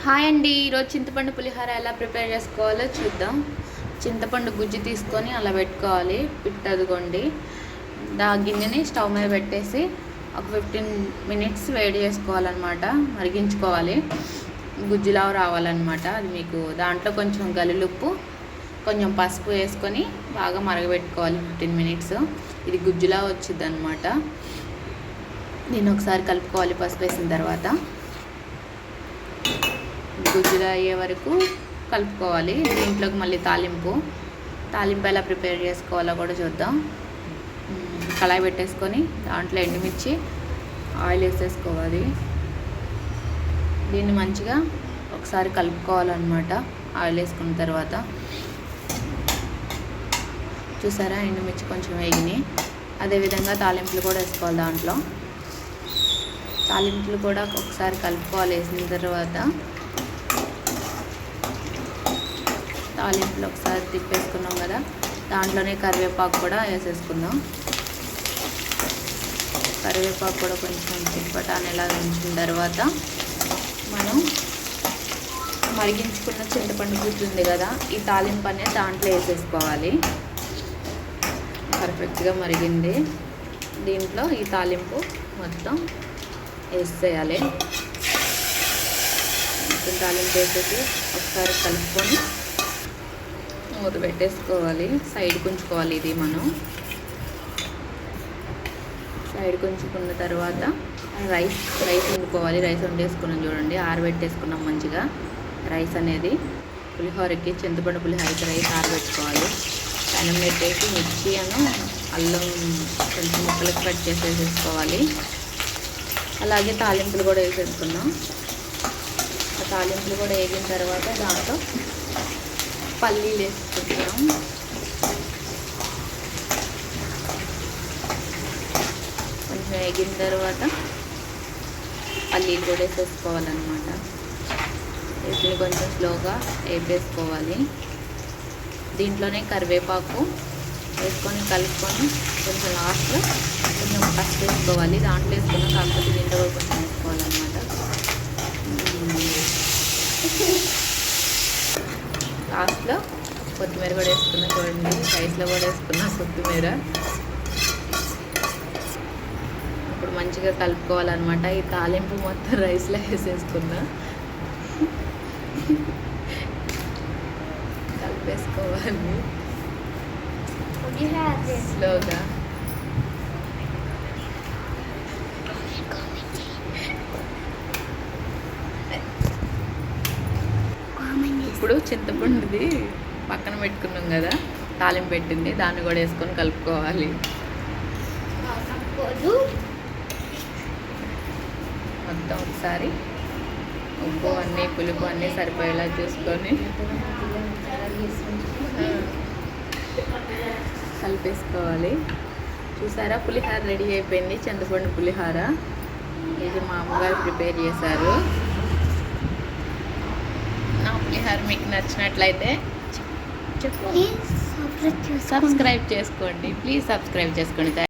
Hi అండి. ఈరోజు చింతపండు పులిహోర ఎలా ప్రిపేర్ చేసుకోవాలో చూద్దాం. చింతపండు గుజ్జు తీసుకొని అలా పెట్టుకోవాలి. పిట్టదుకోండి. గిన్నెని స్టవ్ మీద పెట్టేసి ఒక 15 మినిట్స్ వేడి చేసుకోవాలన్నమాట. మరిగించుకోవాలి. గుజ్జులా రావాలన్నమాట. అది మీకు దాంట్లో కొంచెం గల్లుప్పు, కొంచెం పసుపు వేసుకొని బాగా మరగబెట్టుకోవాలి 15 మినిట్స్. ఇది గుజ్జులా వచ్చింది అనమాట. దీన్ని ఒకసారి కలుపుకోవాలి పసుపు వేసిన తర్వాత. గుజ్జులా అయ్యే వరకు కలుపుకోవాలి. దీంట్లోకి మళ్ళీ తాలింపు ఎలా ప్రిపేర్ చేసుకోవాలో కూడా చూద్దాం. కళాయి పెట్టేసుకొని దాంట్లో ఎండుమిర్చి, ఆయిల్ వేసేసుకోవాలి. దీన్ని మంచిగా ఒకసారి కలుపుకోవాలన్నమాట. ఆయిల్ వేసుకున్న తర్వాత చూసారా, ఎండుమిర్చి కొంచెం వేగినాయి. అదేవిధంగా తాలింపులు కూడా వేసుకోవాలి. దాంట్లో తాలింపులు కూడా ఒకసారి కలుపుకోవాలి. వేసిన తర్వాత తాలింపులు ఒకసారి తిప్పేసుకున్నాం కదా, దాంట్లోనే కరివేపాకు కూడా వేసేసుకుందాం. కరివేపాకు కూడా కొంచెం తిప్పటానేలా ఉంచిన తర్వాత మనం మరిగించుకున్న చింతపండు గుజ్జు ఉంది కదా, ఈ తాలింపు అనేది దాంట్లో వేసేసుకోవాలి. పర్ఫెక్ట్గా మరిగింది. దీంట్లో ఈ తాలింపు మొత్తం వేసేయాలి. మొత్తం తాలింపు వేసేసి ఒకసారి కలుపుకొని మూత పెట్టేసుకోవాలి. సైడ్కి ఉంచుకోవాలి. ఇది మనం సైడ్కి ఉంచుకున్న తర్వాత రైస్ వండుకోవాలి. రైస్ వండేసుకున్నాం చూడండి, ఆరబెట్టేసుకున్నాం మంచిగా. రైస్ అనేది పులిహోరకి, చింతపండు పులిహోరకి రైస్ ఆరబెట్టుకోవాలి. పెనం పెట్టేసి మిర్చి అల్లం కొంచెం ముక్కలకు కట్ చేసేసుకోవాలి. అలాగే తాలింపులు కూడా వేసేసుకున్నాం. ఆ తాలింపులు కూడా వేగిన తర్వాత దాంట్లో పల్లీలు వేసుకుంటాం. కొంచెం వేగిన తర్వాత పల్లీలు కూడా వేసేసుకోవాలన్నమాట. వీటిని కొంచెం స్లోగా వేపేసుకోవాలి. దీంట్లోనే కరివేపాకు వేసుకొని కలుపుకొని కొంచెం లాస్ట్లో కొంచెం పసుపు వేసుకోవాలి. దాంట్లో వేసుకున్నాం, కాకపోతే దీంట్లో కూడా కొంచెం వేసుకోవాలన్నమాట. లాస్ట్లో కొత్తిమీర కూడా వేసుకున్నా చూడండి. రైస్లో కూడా వేసుకున్నా కొత్తిమీర. ఇప్పుడు మంచిగా కలుపుకోవాలన్నమాట. ఈ తాలింపు మొత్తం రైస్లో వేసేసుకున్నా. కలిపేసుకోవాలి స్లోగా. ఇప్పుడు చింతపండుది పక్కన పెట్టుకున్నాం కదా, తాలింపు పెట్టింది, దాన్ని కూడా వేసుకొని కలుపుకోవాలి. మొత్తం ఒకసారి ఉప్పు అన్నీ పులుపు అన్నీ సరిపోయేలా చూసుకొని కలిపేసుకోవాలి. చూసారా, పులిహోర రెడీ అయిపోయింది. చింతపండు పులిహోర. ఇది మా అమ్మగారు ప్రిపేర్ చేశారు. నా పులిహోర మీకు నచ్చినట్లయితే సబ్స్క్రైబ్ చేసుకోండి. ప్లీజ్ సబ్స్క్రైబ్ చేసుకోండి.